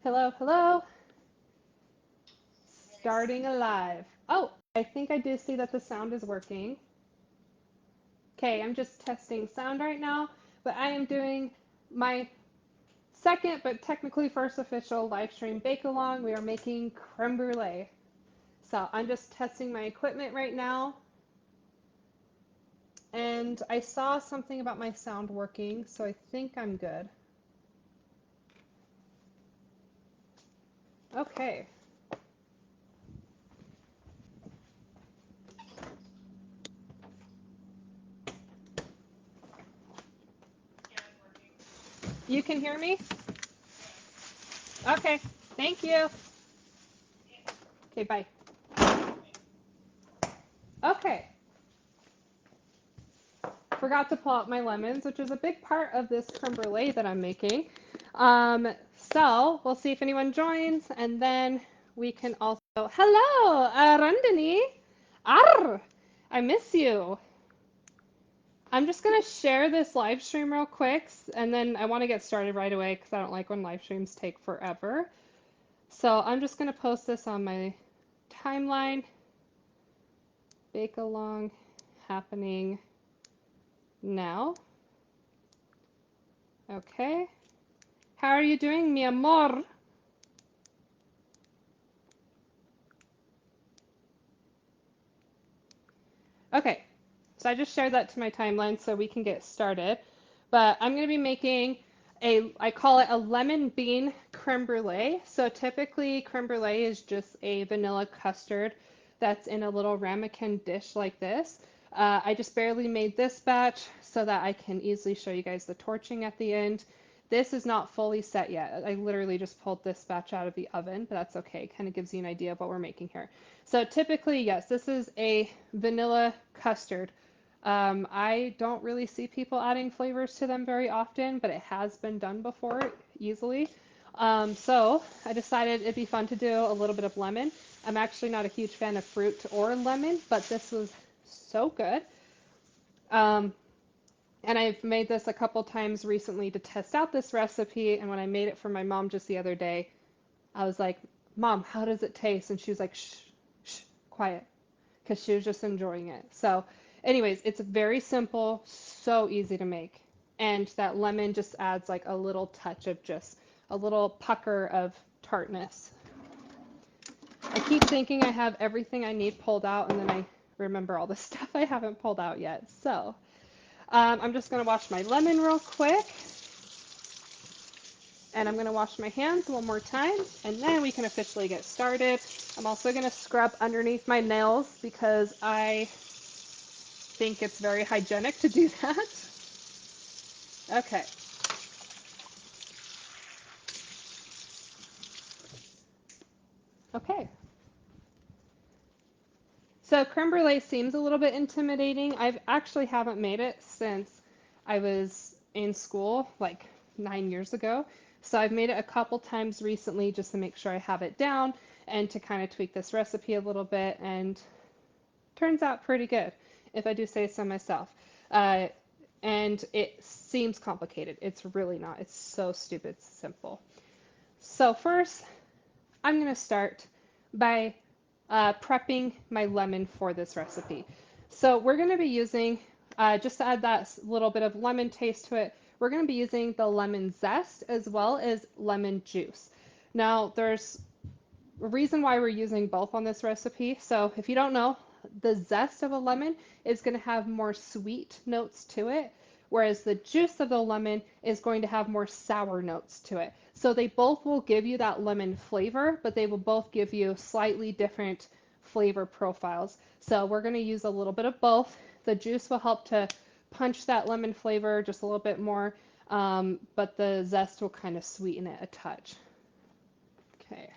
Hello, hello. Starting alive. Oh, I think I do see that the sound is working. Okay, I'm just testing sound right now, but I am doing my second, but technically first official live stream Bakealong. We are making creme brulee. So I'm just testing my equipment right now. And I saw something about my sound working, so I think I'm good. Okay. You can hear me? Okay. Thank you. Okay, bye. Okay. Forgot to pull out my lemons, which is a big part of this creme brulee that I'm making. So we'll see if anyone joins, and then we can also. Hello, Arundini. Arr, I miss you. I'm just gonna share this live stream real quick, and then I want to get started right away because I don't like when live streams take forever. So I'm just gonna post this on my timeline. Bakealong happening now. Okay. How are you doing, mi amor? Okay, so I just shared that to my timeline so we can get started. But I'm going to be making I call it a lemon bean creme brulee. So typically creme brulee is just a vanilla custard that's in a little ramekin dish like this. I just barely made this batch so that I can easily show you guys the torching at the end. This is not fully set yet. I literally just pulled this batch out of the oven, but that's okay. It kind of gives you an idea of what we're making here. So typically, yes, this is a vanilla custard. I don't really see people adding flavors to them very often, but it has been done before easily. So I decided it'd be fun to do a little bit of lemon. I'm actually not a huge fan of fruit or lemon, but this was so good. Um, and I've made this a couple times recently to test out this recipe. And when I made it for my mom just the other day, I was like, Mom, how does it taste? And she was like, shh, shh, quiet, because she was just enjoying it. So, anyways, it's very simple, so easy to make. And that lemon just adds like a little touch of just a little pucker of tartness. I keep thinking I have everything I need pulled out, and then I remember all the stuff I haven't pulled out yet. So, I'm just going to wash my lemon real quick. And I'm going to wash my hands one more time, and then we can officially get started. I'm also going to scrub underneath my nails because I think it's very hygienic to do that. Okay. Okay. So creme brulee seems a little bit intimidating. I actually haven't made it since I was in school, like 9 years ago. So I've made it a couple times recently just to make sure I have it down and to kind of tweak this recipe a little bit, and turns out pretty good, if I do say so myself. Uh, and it seems complicated. It's really not. It's so stupid simple. So first, I'm going to start by prepping my lemon for this recipe. So we're going to be using, just to add that little bit of lemon taste to it, we're going to be using the lemon zest as well as lemon juice. Now, there's a reason why we're using both on this recipe. So if you don't know, the zest of a lemon is going to have more sweet notes to it, whereas the juice of the lemon is going to have more sour notes to it. So they both will give you that lemon flavor, but they will both give you slightly different flavor profiles. So we're going to use a little bit of both. The juice will help to punch that lemon flavor just a little bit more, but the zest will kind of sweeten it a touch. Okay.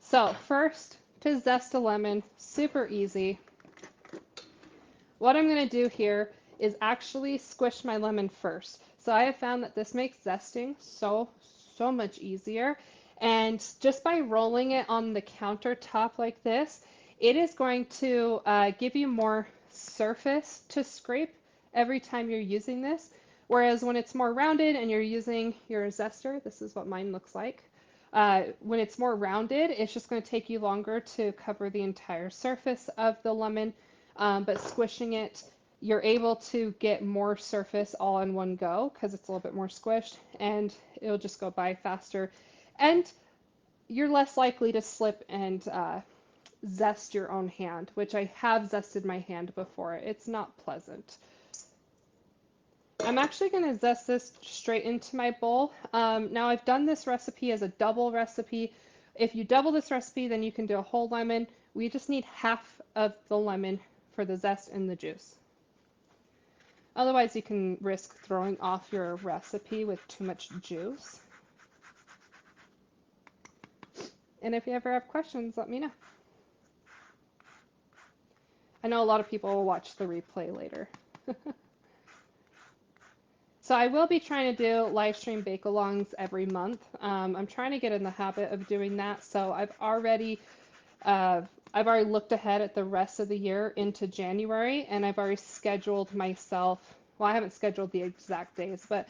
So first, to zest a lemon, super easy. What I'm going to do here is actually squish my lemon first. So I have found that this makes zesting so much easier. And just by rolling it on the countertop like this, it is going to give you more surface to scrape every time you're using this. Whereas when it's more rounded and you're using your zester, this is what mine looks like. When it's more rounded, it's just going to take you longer to cover the entire surface of the lemon, but squishing it, you're able to get more surface all in one go because it's a little bit more squished and it'll just go by faster. And you're less likely to slip and zest your own hand, which I have zested my hand before. It's not pleasant. I'm actually going to zest this straight into my bowl. Now I've done this recipe as a double recipe. If you double this recipe, then you can do a whole lemon. We just need half of the lemon for the zest and the juice. Otherwise, you can risk throwing off your recipe with too much juice. And if you ever have questions, let me know. I know a lot of people will watch the replay later. So I will be trying to do live stream bake-alongs every month. I'm trying to get in the habit of doing that. So uh, I've already looked ahead at the rest of the year into January, and I've already scheduled myself. Well, I haven't scheduled the exact days, but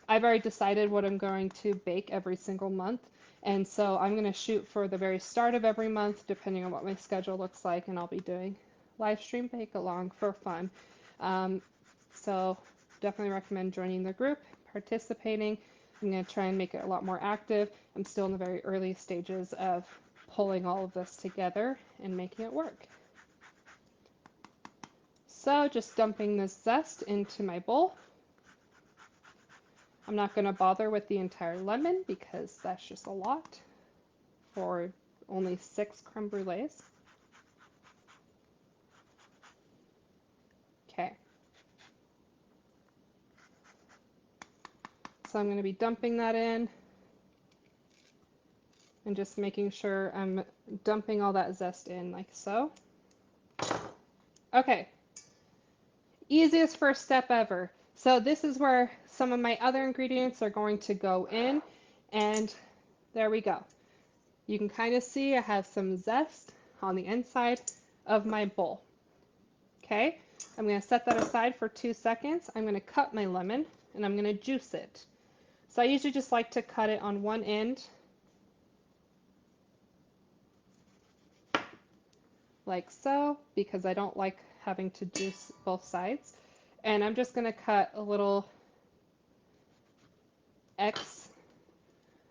I've already decided what I'm going to bake every single month. And so I'm going to shoot for the very start of every month, depending on what my schedule looks like, and I'll be doing live stream bake-along for fun. So definitely recommend joining the group, participating. I'm going to try and make it a lot more active. I'm still in the very early stages of pulling all of this together and making it work. So just dumping this zest into my bowl. I'm not going to bother with the entire lemon because that's just a lot for only 6 creme brulees. Okay. So I'm going to be dumping that in and just making sure I'm dumping all that zest in like so. Okay. Easiest first step ever. So this is where some of my other ingredients are going to go in, and there we go. You can kind of see I have some zest on the inside of my bowl. Okay, I'm going to set that aside for 2 seconds. I'm going to cut my lemon and I'm going to juice it. So I usually just like to cut it on one end like so because I don't like having to juice both sides. And I'm just going to cut a little X.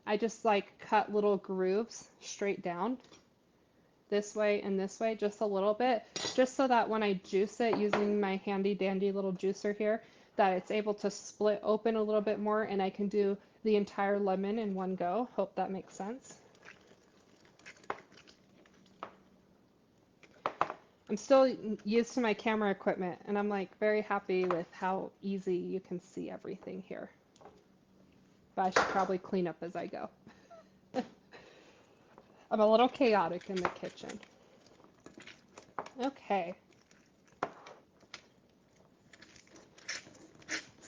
I just like cut little grooves straight down this way and this way just a little bit, just so that when I juice it using my handy dandy little juicer here, that it's able to split open a little bit more and I can do the entire lemon in one go. Hope that makes sense. I'm still used to my camera equipment and I'm like very happy with how easy you can see everything here. But I should probably clean up as I go. I'm a little chaotic in the kitchen. Okay.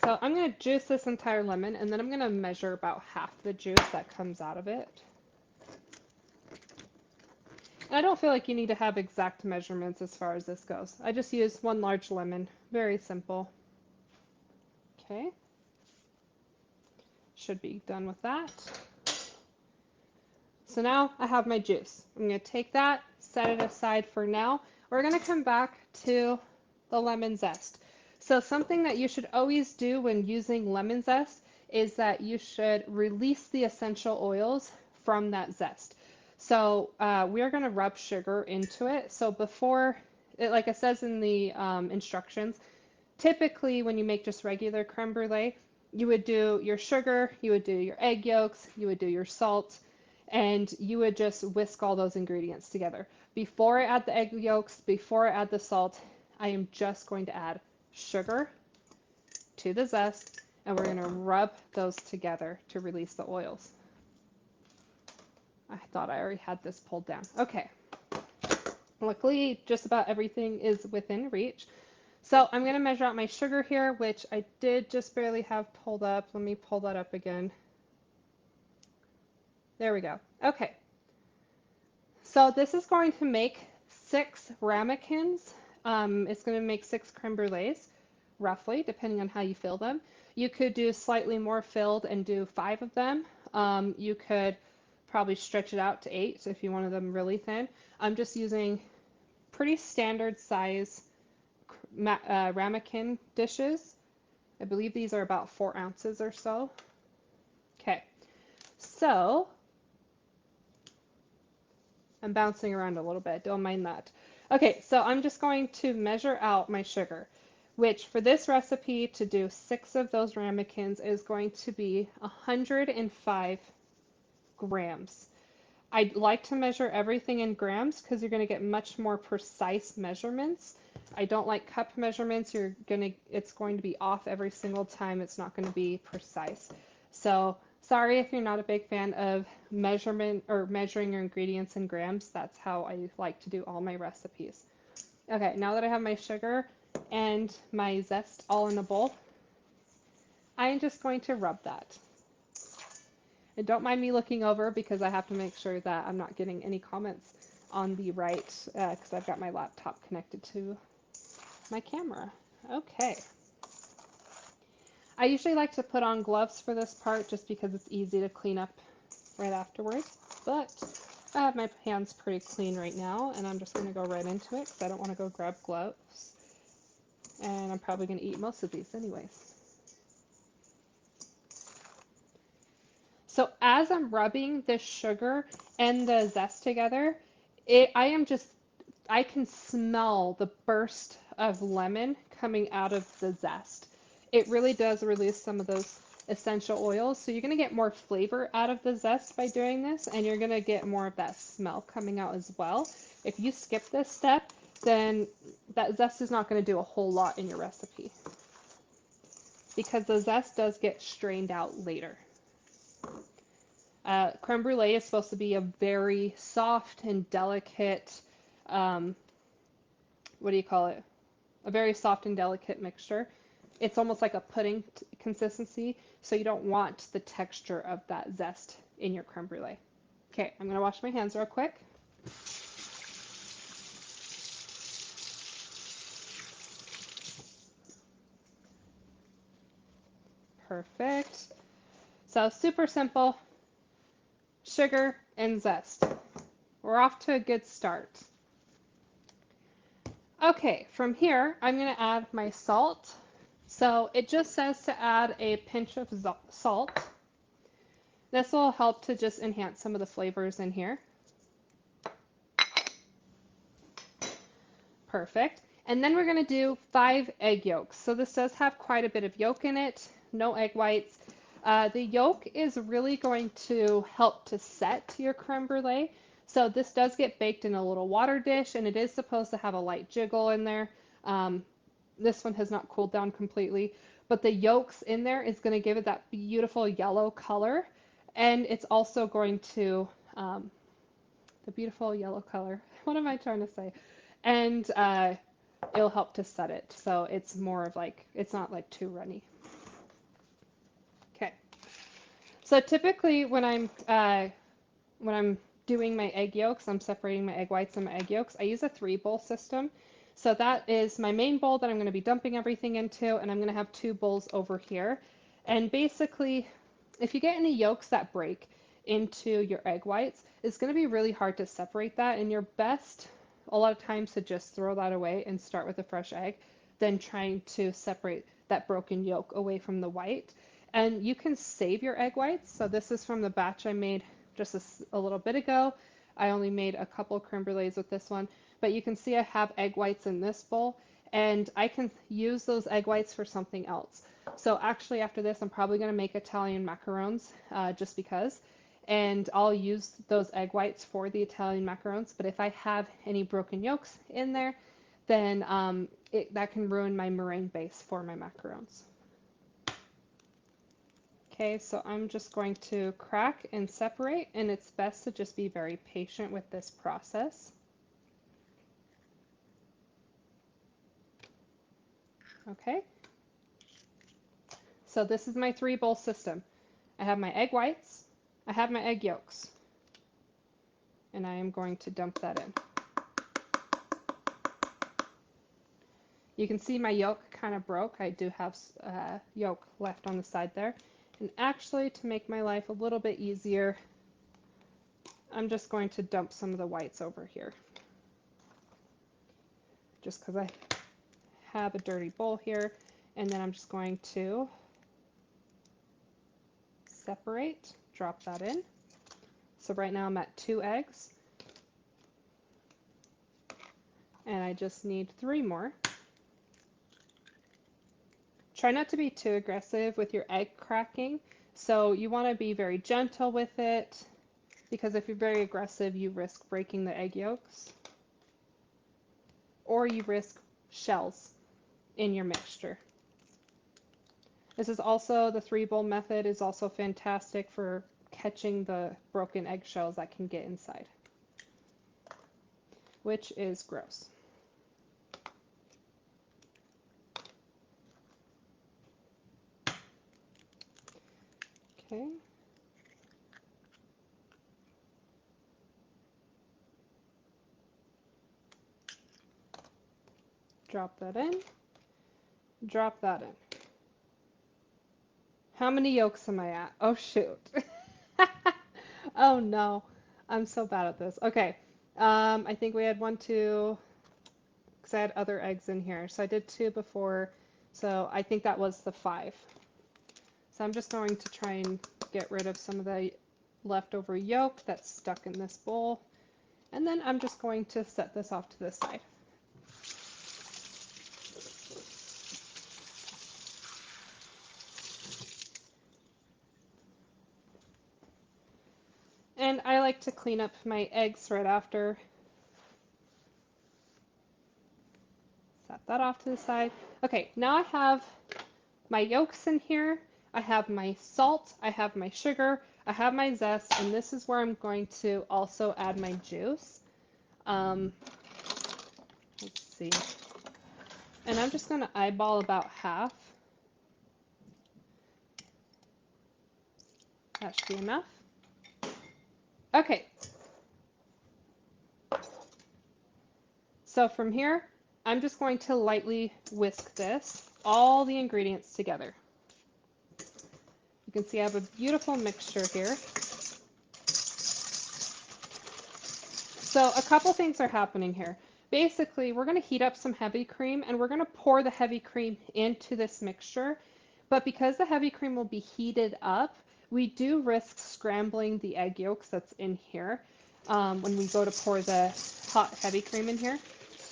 So I'm going to juice this entire lemon and then I'm going to measure about half the juice that comes out of it. And I don't feel like you need to have exact measurements as far as this goes. I just use 1 large lemon. Very simple. Okay. Should be done with that. So now I have my juice. I'm going to take that, set it aside for now. We're going to come back to the lemon zest. So something that you should always do when using lemon zest is that you should release the essential oils from that zest. So we are going to rub sugar into it. So before, like it says in the instructions, typically when you make just regular creme brulee, you would do your sugar, you would do your egg yolks, you would do your salt, and you would just whisk all those ingredients together. Before I add the egg yolks, before I add the salt, I am just going to add sugar to the zest, and we're going to rub those together to release the oils. I thought I already had this pulled down. Okay. Luckily, just about everything is within reach. So I'm going to measure out my sugar here, which I did just barely have pulled up. Let me pull that up again. There we go. Okay. So this is going to make 6 ramekins. It's going to make 6 creme brulees, roughly, depending on how you fill them. You could do slightly more filled and do 5 of them. You could probably stretch it out to 8 if you wanted them really thin. I'm just using pretty standard size ramekin dishes. I believe these are about 4 ounces or so. Okay, so I'm bouncing around a little bit, don't mind that. Okay, so I'm just going to measure out my sugar, which for this recipe to do 6 of those ramekins is going to be 105 grams. I like to measure everything in grams because you're going to get much more precise measurements. I don't like cup measurements. It's going to be off every single time. It's not going to be precise. So sorry if you're not a big fan of measurement or measuring your ingredients in grams. That's how I like to do all my recipes. Okay, now that I have my sugar and my zest all in a bowl, I'm just going to rub that. And don't mind me looking over because I have to make sure that I'm not getting any comments on the right because I've got my laptop connected to my camera. Okay. I usually like to put on gloves for this part just because it's easy to clean up right afterwards, but I have my hands pretty clean right now and I'm just going to go right into it because I don't want to go grab gloves and I'm probably going to eat most of these anyways. So as I'm rubbing the sugar and the zest together, I can smell the burst of lemon coming out of the zest. It really does release some of those essential oils. So you're going to get more flavor out of the zest by doing this, and you're going to get more of that smell coming out as well. If you skip this step, then that zest is not going to do a whole lot in your recipe because the zest does get strained out later. Creme brulee is supposed to be a very soft and delicate, what do you call it? A very soft and delicate mixture. It's almost like a pudding consistency, so you don't want the texture of that zest in your creme brulee. Okay, I'm going to wash my hands real quick. Perfect. So super simple. Sugar and zest. We're off to a good start. Okay, from here, I'm going to add my salt. So it just says to add a pinch of salt. This will help to just enhance some of the flavors in here. Perfect. And then we're going to do 5 egg yolks. So this does have quite a bit of yolk in it, no egg whites. The yolk is really going to help to set your creme brulee. So this does get baked in a little water dish, and it is supposed to have a light jiggle in there. This one has not cooled down completely, but the yolks in there is going to give it that beautiful yellow color, and it's also going to, the beautiful yellow color, what am I trying to say? And it'll help to set it, so it's more of like, it's not like too runny. Okay, so typically when I'm doing my egg yolks, I'm separating my egg whites and my egg yolks, I use a 3-bowl system. So that is my main bowl that I'm going to be dumping everything into, and I'm going to have 2 bowls over here. And basically, if you get any yolks that break into your egg whites, it's going to be really hard to separate that, and you're best a lot of times to just throw that away and start with a fresh egg than trying to separate that broken yolk away from the white. And you can save your egg whites. So this is from the batch I made just a little bit ago. I only made a couple creme brulees with this one, but you can see I have egg whites in this bowl, and I can use those egg whites for something else. So actually after this, I'm probably going to make Italian macarons just because, and I'll use those egg whites for the Italian macarons, but if I have any broken yolks in there, then that can ruin my meringue base for my macarons. Okay, so I'm just going to crack and separate, and it's best to just be very patient with this process. Okay, so this is my 3-bowl system. I have my egg whites, I have my egg yolks, and I am going to dump that in. You can see my yolk kind of broke. I do have yolk left on the side there. And actually, to make my life a little bit easier, I'm just going to dump some of the whites over here. Just because I have a dirty bowl here. And then I'm just going to separate, drop that in. So right now I'm at 2 eggs. And I just need 3 more. Try not to be too aggressive with your egg cracking. So you want to be very gentle with it, because if you're very aggressive, you risk breaking the egg yolks, or you risk shells in your mixture. This is also, the 3-bowl method is also fantastic for catching the broken eggshells that can get inside, which is gross. Okay. Drop that in. Drop that in. How many yolks am I at? Oh, shoot. Oh, no. I'm so bad at this. Okay. I think we had 1, 2, because I had other eggs in here. So I did 2 before. So I think that was the 5. So I'm just going to try and get rid of some of the leftover yolk that's stuck in this bowl. And then I'm just going to set this off to the side. And I like to clean up my eggs right after. Set that off to the side. Okay, now I have my yolks in here. I have my salt, I have my sugar, I have my zest, and this is where I'm going to also add my juice. Let's see. And I'm just going to eyeball about half. That should be enough. Okay. So from here, I'm just going to lightly whisk this, all the ingredients together. You can see I have a beautiful mixture here. So a couple things are happening here. Basically, we're going to heat up some heavy cream, and we're going to pour the heavy cream into this mixture. But because the heavy cream will be heated up, we do risk scrambling the egg yolks that's in here when we go to pour the hot heavy cream in here.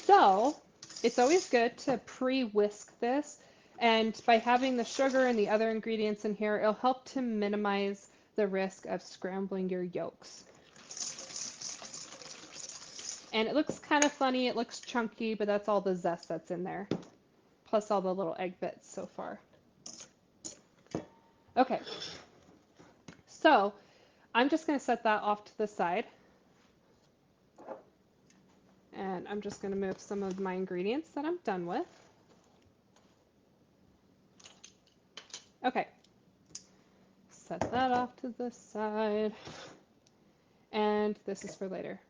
So it's always good to pre-whisk this, and by having the sugar and the other ingredients in here, it'll help to minimize the risk of scrambling your yolks. And it looks kind of funny, it looks chunky, but that's all the zest that's in there, plus all the little egg bits so far. Okay, so I'm just going to set that off to the side. And I'm just going to move some of my ingredients that I'm done with. Okay, set that off to the side. And this is for later.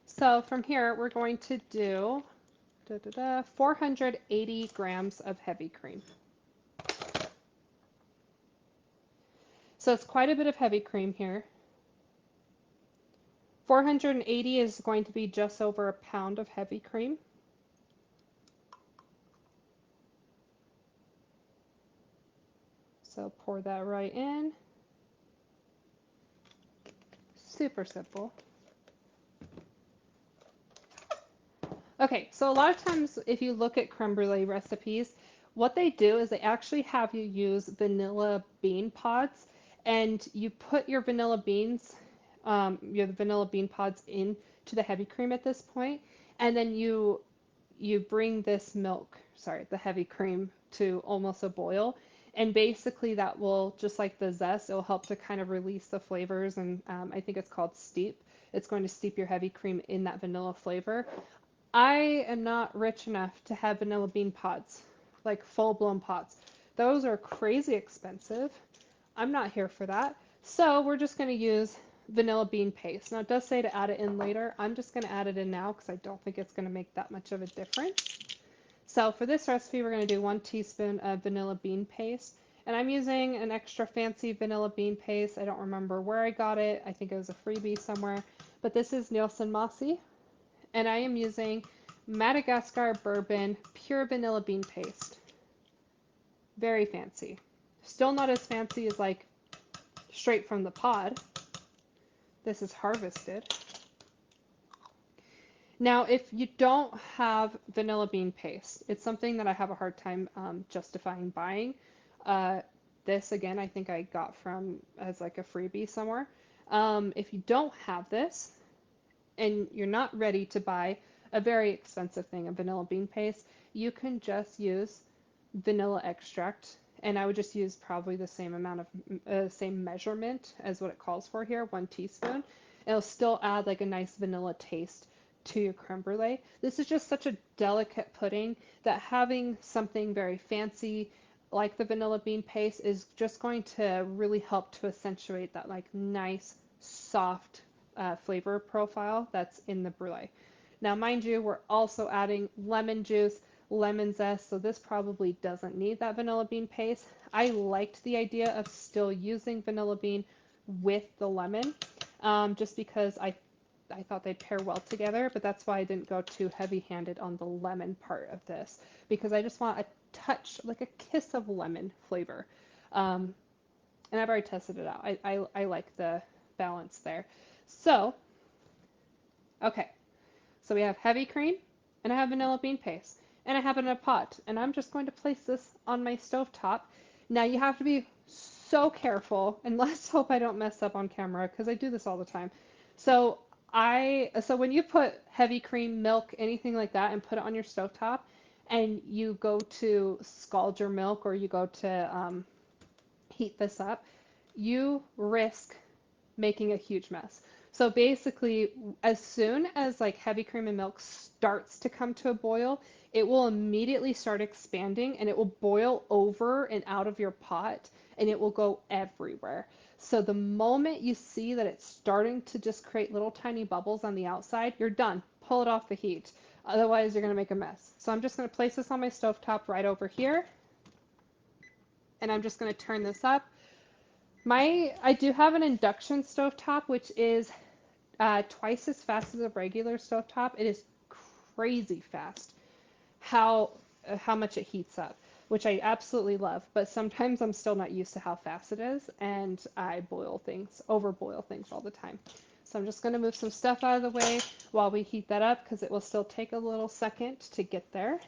So from here, we're going to do 480 grams of heavy cream. So it's quite a bit of heavy cream here. 480 is going to be just over a pound of heavy cream. So pour that right in. Super simple. Okay, so a lot of times if you look at creme brulee recipes, what they do is they actually have you use vanilla bean pods, and you put your vanilla beans, your vanilla bean pods into the heavy cream at this point, and then you bring this milk, sorry, the heavy cream to almost a boil, and basically that will, just like the zest, it will help to kind of release the flavors, and I think it's called steep. It's going to steep your heavy cream in that vanilla flavor. I am not rich enough to have vanilla bean pods, like full-blown pods. Those are crazy expensive. I'm not here for that. So we're just going to use vanilla bean paste. Now it does say to add it in later. I'm just going to add it in now because I don't think it's going to make that much of a difference. So for this recipe, we're going to do 1 teaspoon of vanilla bean paste. And I'm using an extra fancy vanilla bean paste. I don't remember where I got it. I think it was a freebie somewhere. But this is Nielsen Mossy. And I am using Madagascar Bourbon pure vanilla bean paste. Very fancy. Still not as fancy as like straight from the pod. This is harvested. Now, if you don't have vanilla bean paste, it's something that I have a hard time justifying buying. Uh, this, again, I think I got from as like a freebie somewhere. If you don't have this and you're not ready to buy a very expensive thing of vanilla bean paste, you can just use vanilla extract. And I would just use probably the same amount of, same measurement as what it calls for here, 1 teaspoon. It'll still add like a nice vanilla taste to your creme brulee. This is just such a delicate pudding that having something very fancy like the vanilla bean paste is just going to really help to accentuate that like nice, soft flavor profile that's in the brulee. Now, mind you, we're also adding lemon juice, lemon zest, so this probably doesn't need that vanilla bean paste. I liked the idea of still using vanilla bean with the lemon, just because I thought they'd pair well together, but that's why I didn't go too heavy-handed on the lemon part of this, because I just want a touch, like a kiss of lemon flavor. And I've already tested it out. I like the balance there. So, okay. So we have heavy cream, and I have vanilla bean paste, and I have it in a pot, and I'm just going to place this on my stove top. Now you have to be so careful, and let's hope I don't mess up on camera, because I do this all the time. So so when you put heavy cream, milk, anything like that, and put it on your stove top, and you go to scald your milk or you go to heat this up, you risk making a huge mess. So basically, as soon as like heavy cream and milk starts to come to a boil, it will immediately start expanding and it will boil over and out of your pot and it will go everywhere. So the moment you see that it's starting to just create little tiny bubbles on the outside, you're done. Pull it off the heat. Otherwise, you're going to make a mess. So I'm just going to place this on my stovetop right over here, and I'm just going to turn this up. I do have an induction stovetop, which is twice as fast as a regular stovetop. It is crazy fast how much it heats up, which I absolutely love. But sometimes I'm still not used to how fast it is, and I overboil things all the time. So I'm just going to move some stuff out of the way while we heat that up because it will still take a little second to get there.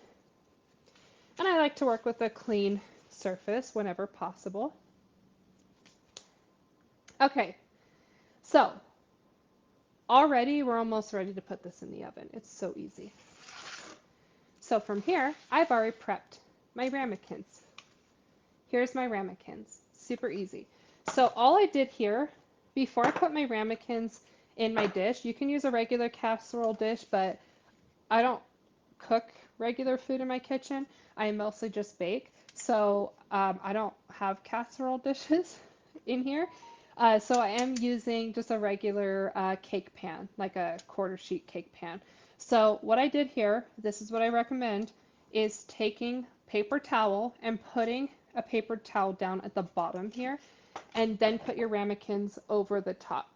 And I like to work with a clean surface whenever possible. Okay, so already we're almost ready to put this in the oven. It's so easy. So from here, I've already prepped my ramekins. Here's my ramekins. Super easy. So all I did here, before I put my ramekins in my dish, you can use a regular casserole dish, but I don't cook regular food in my kitchen. I mostly just bake. So I don't have casserole dishes in here. So I am using just a regular cake pan, like a quarter sheet cake pan. So what I did here, this is what I recommend, is taking paper towel and putting a paper towel down at the bottom here, and then put your ramekins over the top.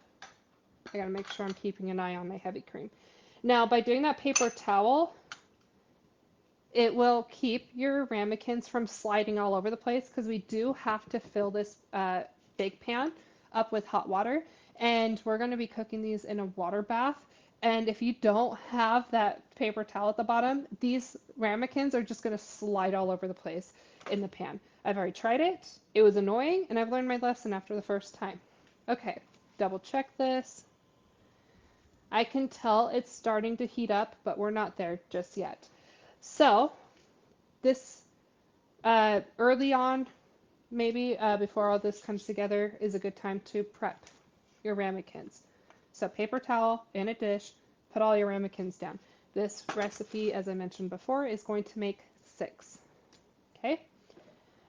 I gotta make sure I'm keeping an eye on my heavy cream. Now, by doing that paper towel, it will keep your ramekins from sliding all over the place because we do have to fill this bake pan up with hot water, and we're going to be cooking these in a water bath. And if you don't have that paper towel at the bottom, these ramekins are just going to slide all over the place in the pan. I've already tried it. It was annoying, and I've learned my lesson after the first time. Okay, double check this. I can tell it's starting to heat up, but we're not there just yet. So this early on, maybe before all this comes together, is a good time to prep your ramekins. So paper towel in a dish, put all your ramekins down. This recipe, as I mentioned before, is going to make 6. Okay?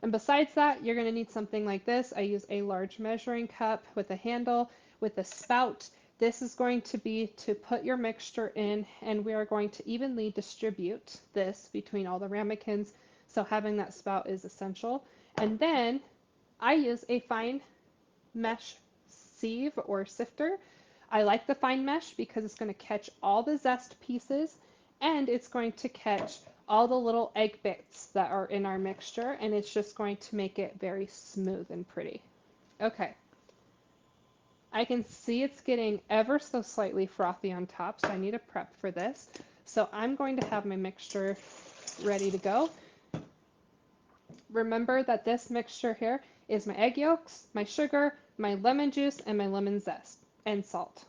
And besides that, you're going to need something like this. I use a large measuring cup with a handle, with a spout. this is going to be to put your mixture in, and we are going to evenly distribute this between all the ramekins. So having that spout is essential. And then I use a fine mesh sieve or sifter. I like the fine mesh because it's going to catch all the zest pieces, and it's going to catch all the little egg bits that are in our mixture, and it's just going to make it very smooth and pretty. Okay. I can see it's getting ever so slightly frothy on top, so I need to prep for this. So I'm going to have my mixture ready to go. Remember that this mixture here is my egg yolks, my sugar, my lemon juice, and my lemon zest, and salt.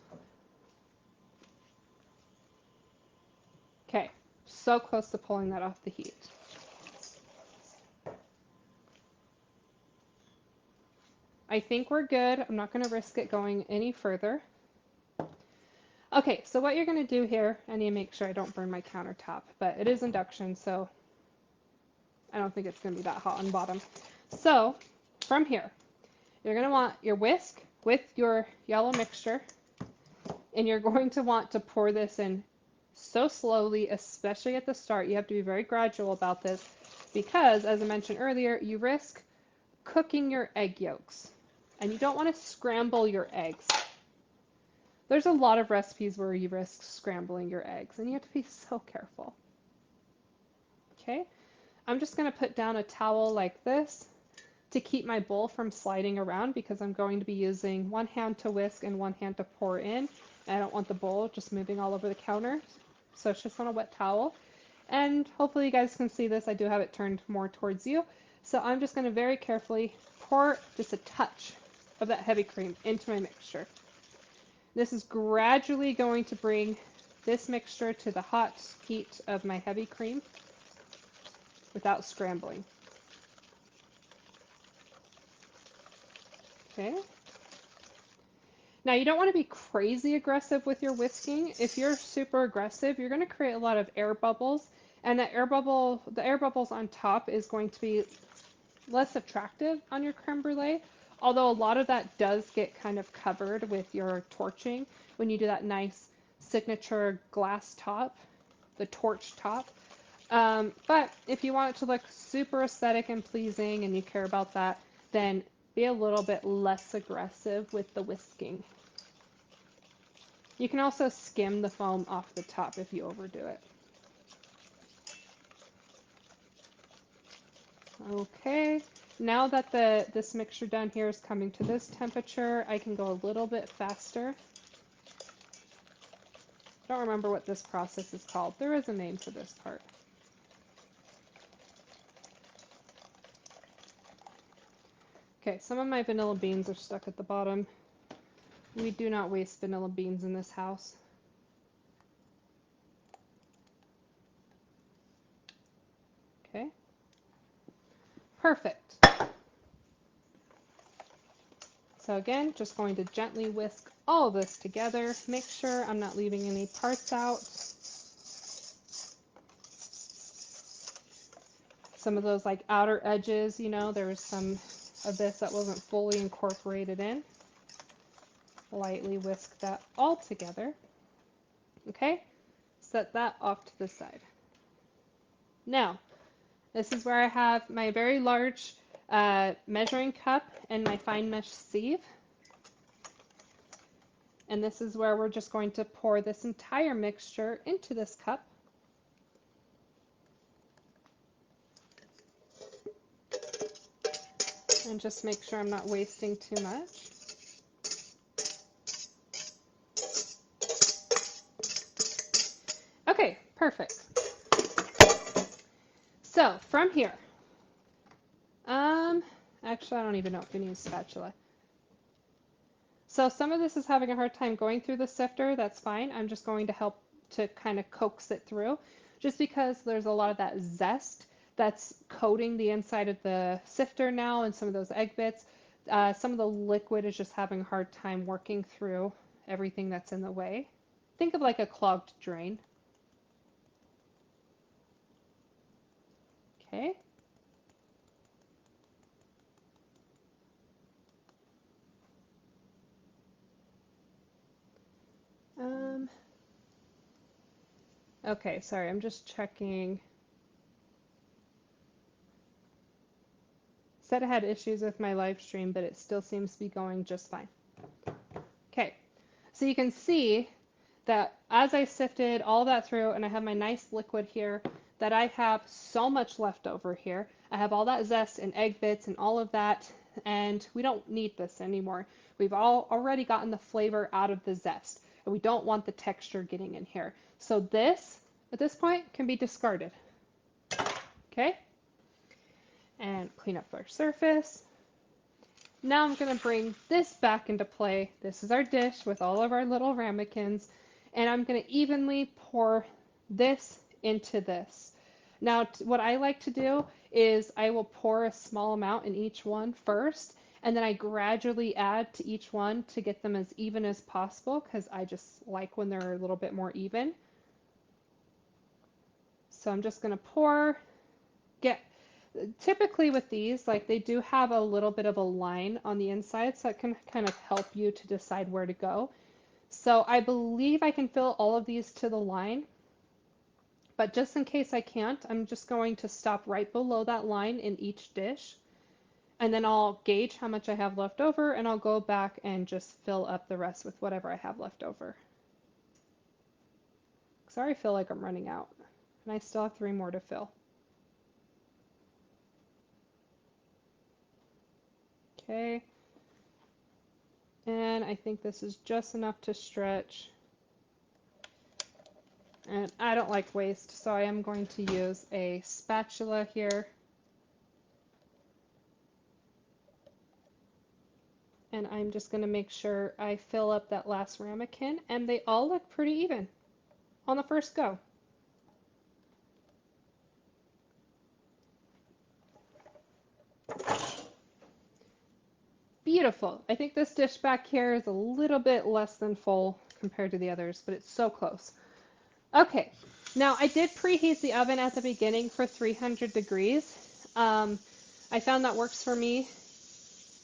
Okay, so close to pulling that off the heat. I think we're good. I'm not going to risk it going any further. Okay, so what you're going to do here, I need to make sure I don't burn my countertop, but it is induction, so I don't think it's going to be that hot on bottom. So from here, you're going to want your whisk with your yellow mixture, and you're going to want to pour this in so slowly, especially at the start. You have to be very gradual about this because, as I mentioned earlier, you risk cooking your egg yolks, and you don't want to scramble your eggs. There's a lot of recipes where you risk scrambling your eggs, and you have to be so careful. Okay, I'm just going to put down a towel like this to keep my bowl from sliding around because I'm going to be using one hand to whisk and one hand to pour in. I don't want the bowl just moving all over the counter, so it's just on a wet towel. And hopefully you guys can see this. I do have it turned more towards you. So I'm just going to very carefully pour just a touch of that heavy cream into my mixture. This is gradually going to bring this mixture to the hot heat of my heavy cream without scrambling. Okay. Now you don't want to be crazy aggressive with your whisking. If you're super aggressive, you're going to create a lot of air bubbles, and the air bubbles on top is going to be less attractive on your creme brulee, although a lot of that does get kind of covered with your torching when you do that nice signature glass top, the torch top. But if you want it to look super aesthetic and pleasing and you care about that, then be a little bit less aggressive with the whisking. You can also skim the foam off the top if you overdo it. Okay, now that this mixture down here is coming to this temperature, I can go a little bit faster. I don't remember what this process is called. There is a name for this part. Okay, some of my vanilla beans are stuck at the bottom. We do not waste vanilla beans in this house. Okay, perfect. So again, just going to gently whisk all of this together. Make sure I'm not leaving any parts out. Some of those like outer edges, you know, there was some of this that wasn't fully incorporated in. Lightly whisk that all together. Okay, set that off to the side. Now, this is where I have my very large measuring cup and my fine mesh sieve. And this is where we're just going to pour this entire mixture into this cup. And just make sure I'm not wasting too much. Okay, perfect. So from here, actually I don't even know if we need a spatula. So some of this is having a hard time going through the sifter. That's fine. I'm just going to help to kind of coax it through, just because there's a lot of that zest that's coating the inside of the sifter now and some of those egg bits. Some of the liquid is just having a hard time working through everything that's in the way. Think of like a clogged drain. Okay. Okay, sorry, I'm just checking. Said I had issues with my live stream, but it still seems to be going just fine. Okay, so you can see that as I sifted all that through and I have my nice liquid here, that I have so much left over here. I have all that zest and egg bits and all of that, and we don't need this anymore. We've already gotten the flavor out of the zest, and we don't want the texture getting in here. So this, at this point, can be discarded. Okay? And clean up our surface. Now I'm going to bring this back into play. This is our dish with all of our little ramekins, and I'm going to evenly pour this into this. Now, what I like to do is I will pour a small amount in each one first, and then I gradually add to each one to get them as even as possible because I just like when they're a little bit more even. So I'm just going to pour, typically with these, like they do have a little bit of a line on the inside, so it can kind of help you to decide where to go. So I believe I can fill all of these to the line, but just in case I can't, I'm just going to stop right below that line in each dish, and then I'll gauge how much I have left over, and I'll go back and just fill up the rest with whatever I have left over. Sorry, I feel like I'm running out, and I still have 3 more to fill. Okay. And I think this is just enough to stretch. And I don't like waste, so I am going to use a spatula here. And I'm just going to make sure I fill up that last ramekin, and they all look pretty even on the first go. Beautiful. I think this dish back here is a little bit less than full compared to the others, but it's so close. Okay, now I did preheat the oven at the beginning for 300 degrees. I found that works for me.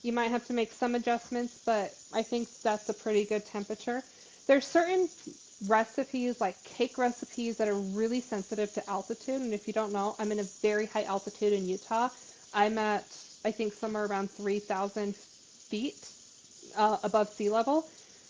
You might have to make some adjustments, but I think that's a pretty good temperature. There's certain recipes, like cake recipes, that are really sensitive to altitude. And if you don't know, I'm in a very high altitude in Utah. I'm at, I think, somewhere around 3,000 feet above sea level.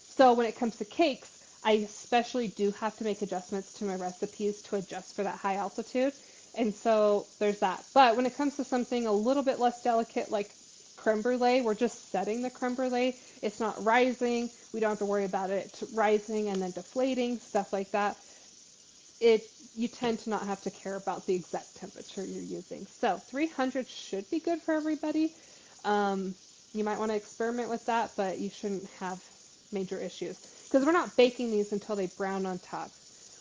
So when it comes to cakes, I especially do have to make adjustments to my recipes to adjust for that high altitude. And so there's that. But when it comes to something a little bit less delicate, like creme brulee, we're just setting the creme brulee. It's not rising. We don't have to worry about it rising and then deflating, stuff like that. You tend to not have to care about the exact temperature you're using. So 300 should be good for everybody. You might want to experiment with that, but you shouldn't have major issues because we're not baking these until they brown on top.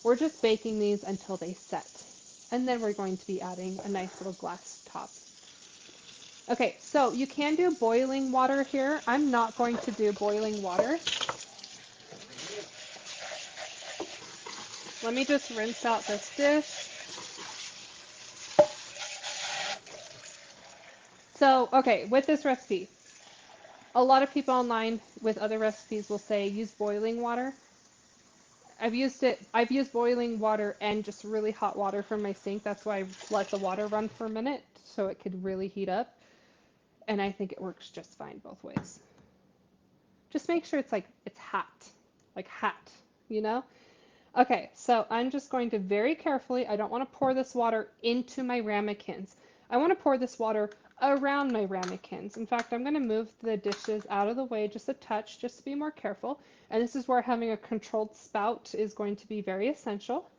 We're just baking these until they set. And then we're going to be adding a nice little glass top. Okay, so you can do boiling water here. I'm not going to do boiling water. Let me just rinse out this dish. So, okay, with this recipe, a lot of people online with other recipes will say use boiling water. I've used boiling water and just really hot water from my sink. That's why I let the water run for a minute so it could really heat up. And I think it works just fine both ways. Just make sure it's hot, you know? Okay, so I'm just going to very carefully, I don't want to pour this water into my ramekins. I want to pour this water around my ramekins. In fact, I'm going to move the dishes out of the way just a touch, just to be more careful. And this is where having a controlled spout is going to be very essential.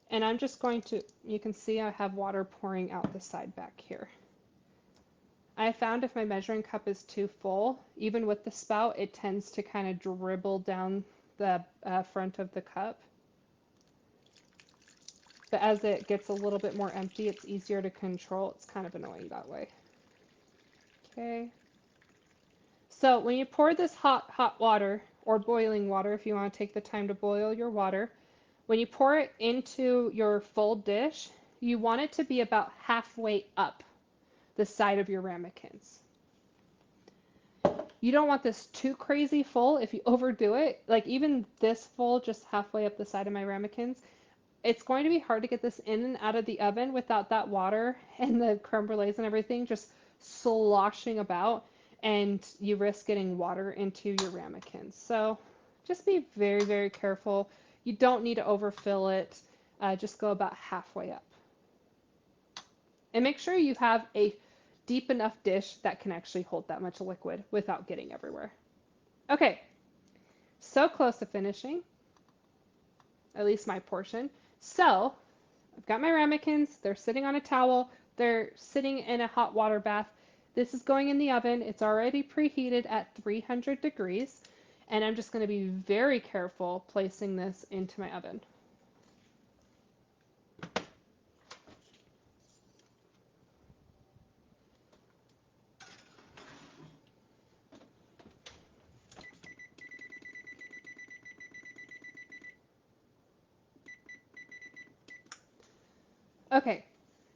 And I'm just going to, you can see I have water pouring out the side back here. I found if my measuring cup is too full, even with the spout, it tends to kind of dribble down the front of the cup. But as it gets a little bit more empty, it's easier to control. It's kind of annoying that way. Okay. So when you pour this hot water, or boiling water if you want to take the time to boil your water, when you pour it into your full dish, you want it to be about halfway up the side of your ramekins. You don't want this too crazy full. If you overdo it, like even this full, just halfway up the side of my ramekins, it's going to be hard to get this in and out of the oven without that water and the creme brulees and everything just sloshing about, and you risk getting water into your ramekins. So just be very, very careful. You don't need to overfill it. Just go about halfway up. And make sure you have a deep enough dish that can actually hold that much liquid without getting everywhere. Okay, so close to finishing, at least my portion. So I've got my ramekins. They're sitting on a towel. They're sitting in a hot water bath. This is going in the oven. It's already preheated at 300 degrees. And I'm just going to be very careful placing this into my oven. Okay,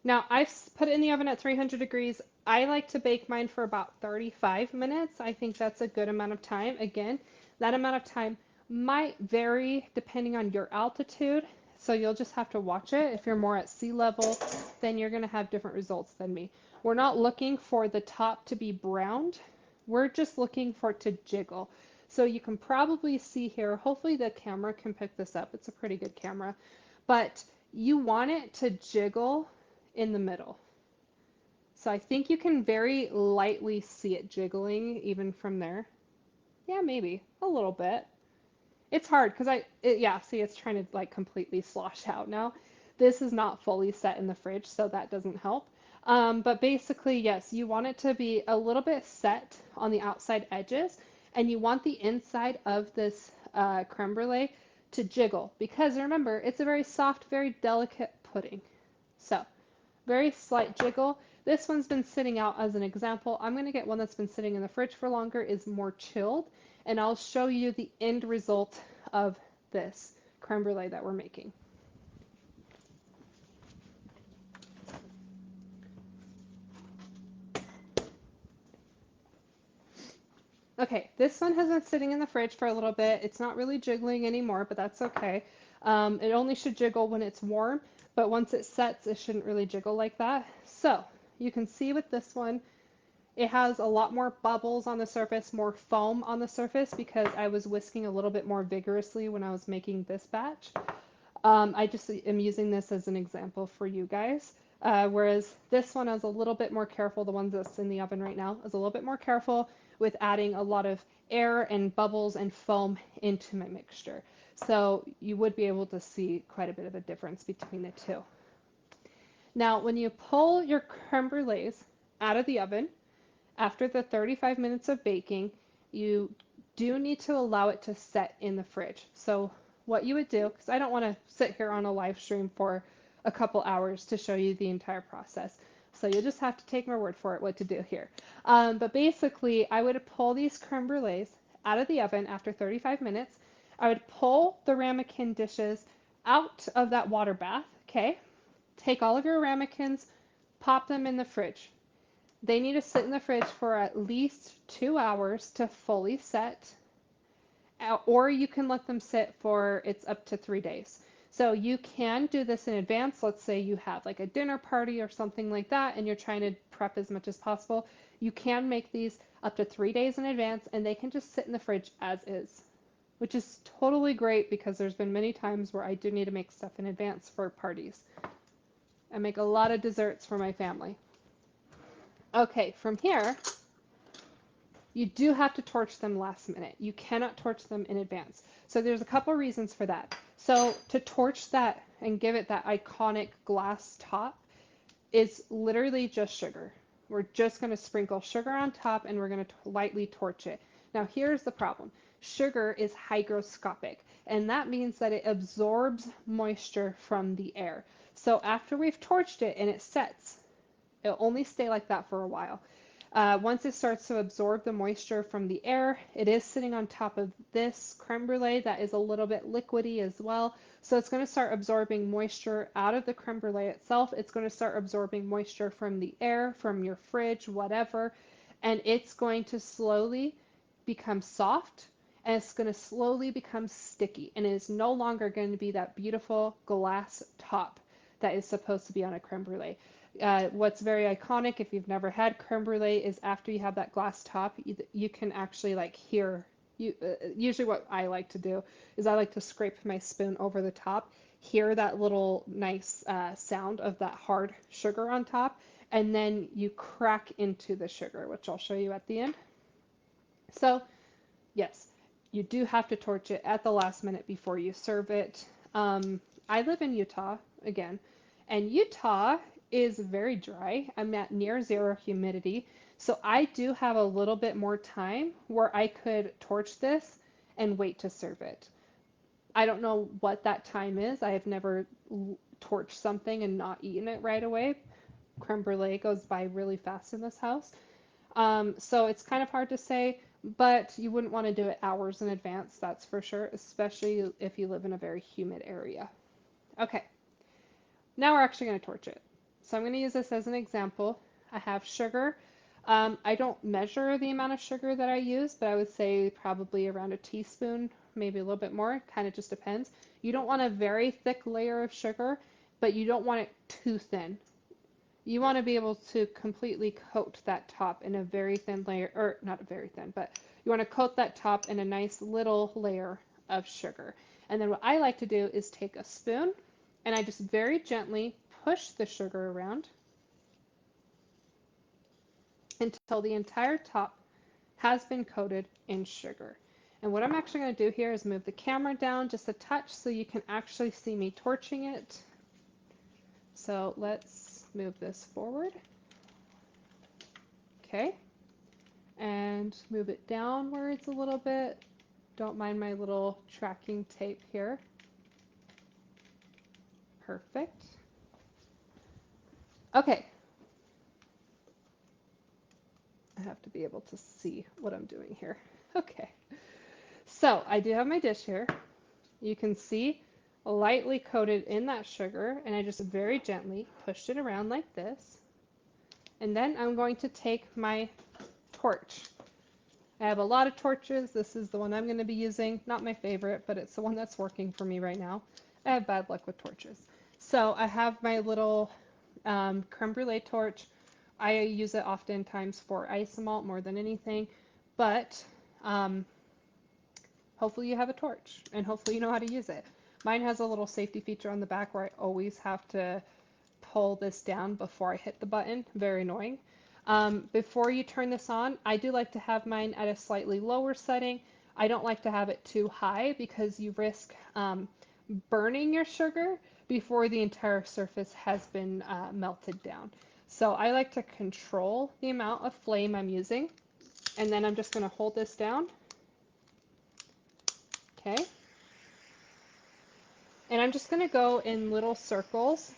now I've put it in the oven at 300 degrees. I like to bake mine for about 35 minutes. I think that's a good amount of time. Again, that amount of time might vary depending on your altitude, so you'll just have to watch it. If you're more at sea level, then you're going to have different results than me. We're not looking for the top to be browned. We're just looking for it to jiggle. So you can probably see here, hopefully the camera can pick this up. It's a pretty good camera. But you want it to jiggle in the middle. So I think you can very lightly see it jiggling even from there. Yeah, maybe a little bit. It's hard because yeah, see, it's trying to like completely slosh out now. This is not fully set in the fridge, so that doesn't help. But basically, yes, you want it to be a little bit set on the outside edges, and you want the inside of this creme brulee to jiggle because remember, it's a very soft, very delicate pudding. So, very slight jiggle. This one's been sitting out as an example. I'm going to get one that's been sitting in the fridge for longer, is more chilled, and I'll show you the end result of this creme brulee that we're making. Okay, this one has been sitting in the fridge for a little bit. It's not really jiggling anymore, but that's okay. It only should jiggle when it's warm, but once it sets, it shouldn't really jiggle like that. So you can see with this one, it has a lot more bubbles on the surface, more foam on the surface because I was whisking a little bit more vigorously when I was making this batch. I just am using this as an example for you guys. Whereas this one I was a little bit more careful, the one that's in the oven right now, I was a little bit more careful with adding a lot of air and bubbles and foam into my mixture. So you would be able to see quite a bit of a difference between the two. Now, when you pull your creme brulees out of the oven, after the 35 minutes of baking, you do need to allow it to set in the fridge. So what you would do, because I don't want to sit here on a live stream for a couple hours to show you the entire process. So you'll just have to take my word for it what to do here. But basically, I would pull these creme brulees out of the oven after 35 minutes. I would pull the ramekin dishes out of that water bath, okay? Take all of your ramekins, pop them in the fridge. They need to sit in the fridge for at least 2 hours to fully set, or you can let them sit for it's up to 3 days. So you can do this in advance. Let's say you have like a dinner party or something like that, and you're trying to prep as much as possible. You can make these up to 3 days in advance, and they can just sit in the fridge as is, which is totally great because there's been many times where I do need to make stuff in advance for parties. I make a lot of desserts for my family. Okay, from here, you do have to torch them last minute. You cannot torch them in advance. So there's a couple reasons for that. So to torch that and give it that iconic glass top is literally just sugar. We're just going to sprinkle sugar on top and we're going to lightly torch it. Now here's the problem. Sugar is hygroscopic, and that means that it absorbs moisture from the air. So after we've torched it and it sets, it'll only stay like that for a while. Once it starts to absorb the moisture from the air, it is sitting on top of this creme brulee that is a little bit liquidy as well. So it's going to start absorbing moisture out of the creme brulee itself. It's going to start absorbing moisture from the air, from your fridge, whatever. And it's going to slowly become soft. and it's going to slowly become sticky, and it is no longer going to be that beautiful glass top that is supposed to be on a creme brulee. What's very iconic, if you've never had creme brulee, is after you have that glass top, you can actually like hear. Usually what I like to do is I like to scrape my spoon over the top, hear that little nice sound of that hard sugar on top, and then you crack into the sugar, which I'll show you at the end. So yes, you do have to torch it at the last minute before you serve it. I live in Utah again, and Utah is very dry. I'm at near zero humidity, so I do have a little bit more time where I could torch this and wait to serve it. I don't know what that time is. I have never torched something and not eaten it right away. Creme brulee goes by really fast in this house. So it's kind of hard to say, but you wouldn't want to do it hours in advance, that's for sure, especially if you live in a very humid area. Okay, now we're actually going to torch it. So I'm going to use this as an example. I have sugar. I don't measure the amount of sugar that I use, but I would say probably around a teaspoon, maybe a little bit more, kind of just depends. You don't want a very thick layer of sugar, but you don't want it too thin. You want to be able to completely coat that top in a very thin layer, or not very thin, but you want to coat that top in a nice little layer of sugar. And then what I like to do is take a spoon and I just very gently push the sugar around until the entire top has been coated in sugar. And what I'm actually going to do here is move the camera down just a touch so you can actually see me torching it. So let's move this forward. Okay, and move it downwards a little bit. Don't mind my little tracking tape here. Perfect. Okay. I have to be able to see what I'm doing here. Okay. So I do have my dish here. You can see lightly coated in that sugar, and I just very gently pushed it around like this. And then I'm going to take my torch. I have a lot of torches. This is the one I'm going to be using. Not my favorite, but it's the one that's working for me right now. I have bad luck with torches. So I have my little creme brulee torch. I use it oftentimes for ice malt more than anything, but hopefully you have a torch and hopefully you know how to use it. Mine has a little safety feature on the back where I always have to pull this down before I hit the button. Very annoying. Before you turn this on, I do like to have mine at a slightly lower setting. I don't like to have it too high because you risk burning your sugar before the entire surface has been melted down. So I like to control the amount of flame I'm using, and then I'm just going to hold this down. Okay. And I'm just going to go in little circles,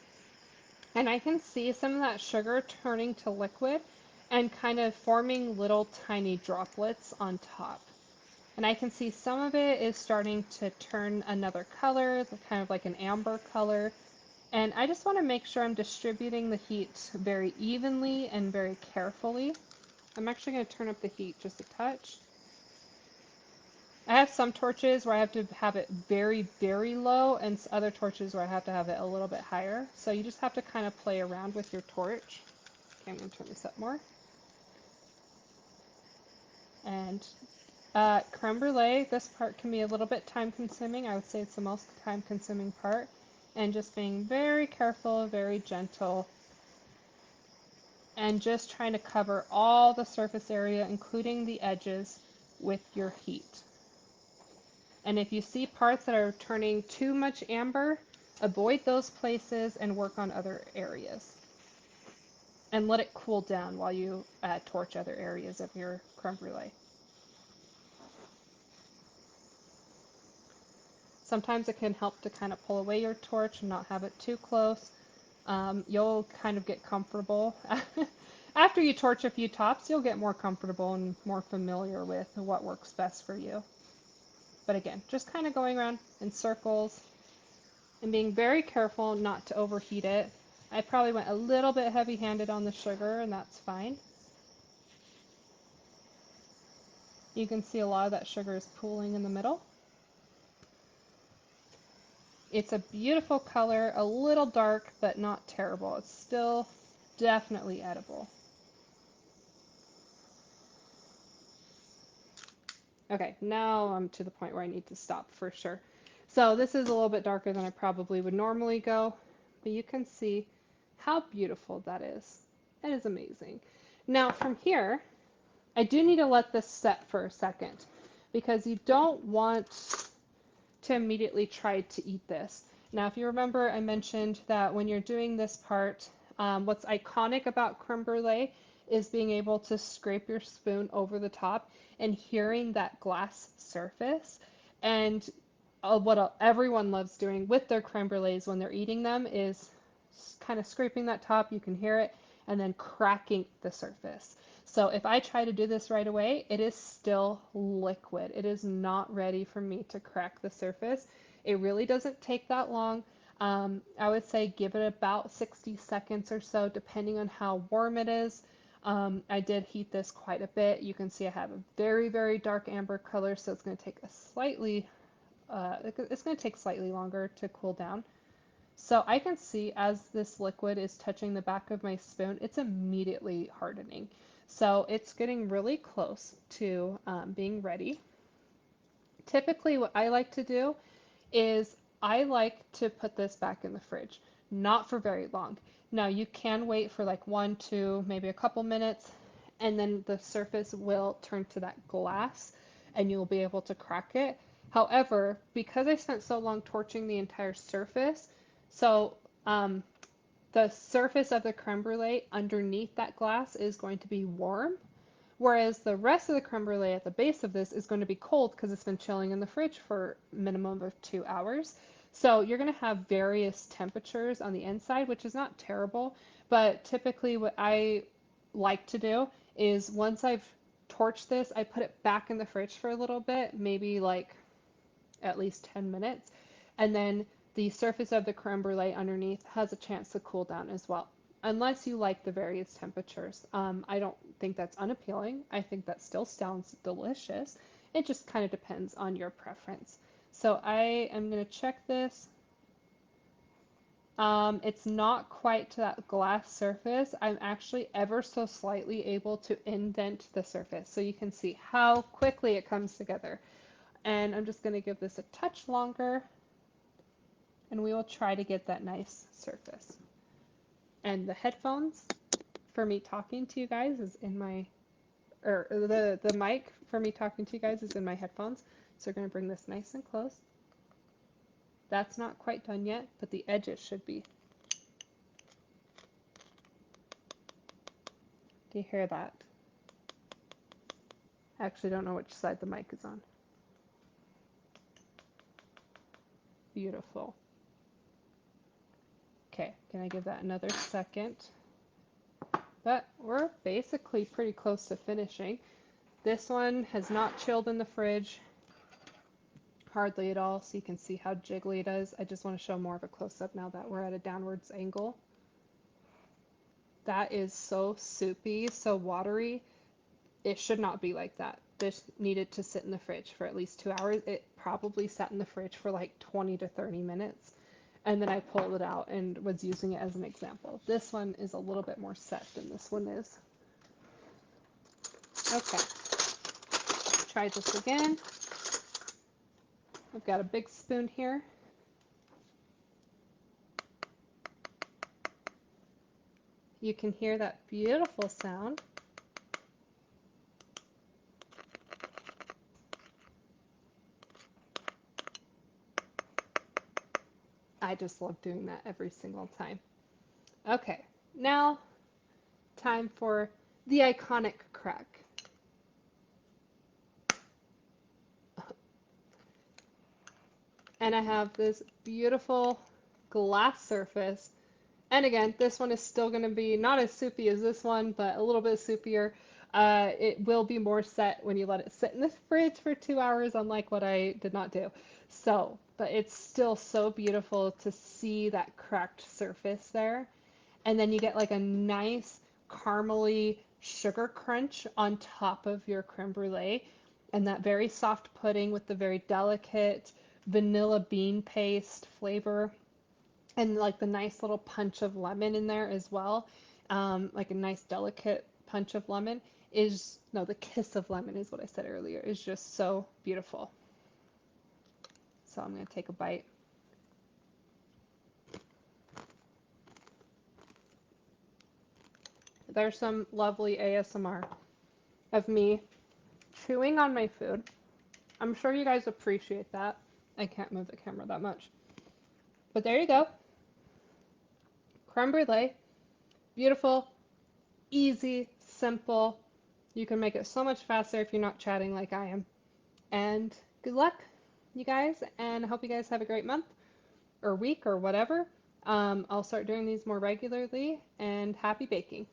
and I can see some of that sugar turning to liquid and kind of forming little tiny droplets on top. And I can see some of it is starting to turn another color, kind of like an amber color. And I just want to make sure I'm distributing the heat very evenly and very carefully. I'm actually going to turn up the heat just a touch. I have some torches where I have to have it very, very low, and other torches where I have to have it a little bit higher. So you just have to kind of play around with your torch. Okay, I'm going to turn this up more. And creme brulee, this part can be a little bit time consuming. I would say it's the most time consuming part. And just being very careful, very gentle, and just trying to cover all the surface area, including the edges, with your heat. And if you see parts that are turning too much amber, avoid those places and work on other areas. And let it cool down while you torch other areas of your creme brulee. Sometimes it can help to kind of pull away your torch and not have it too close. You'll kind of get comfortable. After you torch a few tops, you'll get more comfortable and more familiar with what works best for you. But again, just kind of going around in circles and being very careful not to overheat it. I probably went a little bit heavy-handed on the sugar, and that's fine. You can see a lot of that sugar is pooling in the middle. It's a beautiful color, a little dark, but not terrible. It's still definitely edible. Okay, now I'm to the point where I need to stop for sure. So this is a little bit darker than I probably would normally go, but you can see how beautiful that is. That is amazing. Now from here, I do need to let this set for a second because you don't want to immediately try to eat this. Now, if you remember, I mentioned that when you're doing this part, what's iconic about creme brulee is being able to scrape your spoon over the top and hearing that glass surface. And what everyone loves doing with their creme brulees when they're eating them is kind of scraping that top, you can hear it, and then cracking the surface. So if I try to do this right away, it is still liquid. It is not ready for me to crack the surface. It really doesn't take that long. I would say give it about 60 seconds or so, depending on how warm it is. I did heat this quite a bit. You can see I have a very, very dark amber color, so it's going to take it's going to take slightly longer to cool down. So I can see as this liquid is touching the back of my spoon, it's immediately hardening. So it's getting really close to being ready. Typically what I like to do is I like to put this back in the fridge, not for very long. Now you can wait for like 1, 2, maybe a couple minutes, and then the surface will turn to that glass and you'll be able to crack it. However, because I spent so long torching the entire surface, so um, the surface of the creme brulee underneath that glass is going to be warm, whereas the rest of the creme brulee at the base of this is going to be cold because it's been chilling in the fridge for a minimum of 2 hours. So you're going to have various temperatures on the inside, which is not terrible, but typically what I like to do is once I've torched this, I put it back in the fridge for a little bit, maybe like at least 10 minutes, and then the surface of the creme brulee underneath has a chance to cool down as well, unless you like the various temperatures. I don't think that's unappealing. I think that still sounds delicious. It just kind of depends on your preference. So I am going to check this. It's not quite to that glass surface. I'm actually ever so slightly able to indent the surface, so you can see how quickly it comes together. And I'm just going to give this a touch longer, and we will try to get that nice surface. And the headphones for me talking to you guys is in my, or the mic for me talking to you guys is in my headphones. So we're going to bring this nice and close. That's not quite done yet, but the edges should be. Do you hear that? I actually don't know which side the mic is on. Beautiful. Okay, can I give that another second? But we're basically pretty close to finishing. This one has not chilled in the fridge hardly at all, so you can see how jiggly it is. I just want to show more of a close-up now that we're at a downwards angle. That is so soupy, so watery. It should not be like that. This needed to sit in the fridge for at least 2 hours. It probably sat in the fridge for like 20 to 30 minutes. And then I pulled it out and was using it as an example. This one is a little bit more set than this one is. Okay, try this again. I've got a big spoon here. You can hear that beautiful sound. I just love doing that every single time. Okay, now time for the iconic crack. And I have this beautiful glass surface. And again, this one is still going to be not as soupy as this one, but a little bit soupier. It will be more set when you let it sit in the fridge for 2 hours, unlike what I did not do. So, but it's still so beautiful to see that cracked surface there. And then you get like a nice caramely sugar crunch on top of your creme brulee. and that very soft pudding with the very delicate vanilla bean paste flavor and like the nice little punch of lemon in there as well, like a nice delicate punch of lemon is, no, the kiss of lemon is what I said earlier, is just so beautiful. So I'm going to take a bite. There's some lovely ASMR of me chewing on my food. I'm sure you guys appreciate that. I can't move the camera that much. But there you go. Creme brulee. Beautiful, easy, simple. You can make it so much faster if you're not chatting like I am. And good luck, you guys, and I hope you guys have a great month or week or whatever. I'll start doing these more regularly, and happy baking.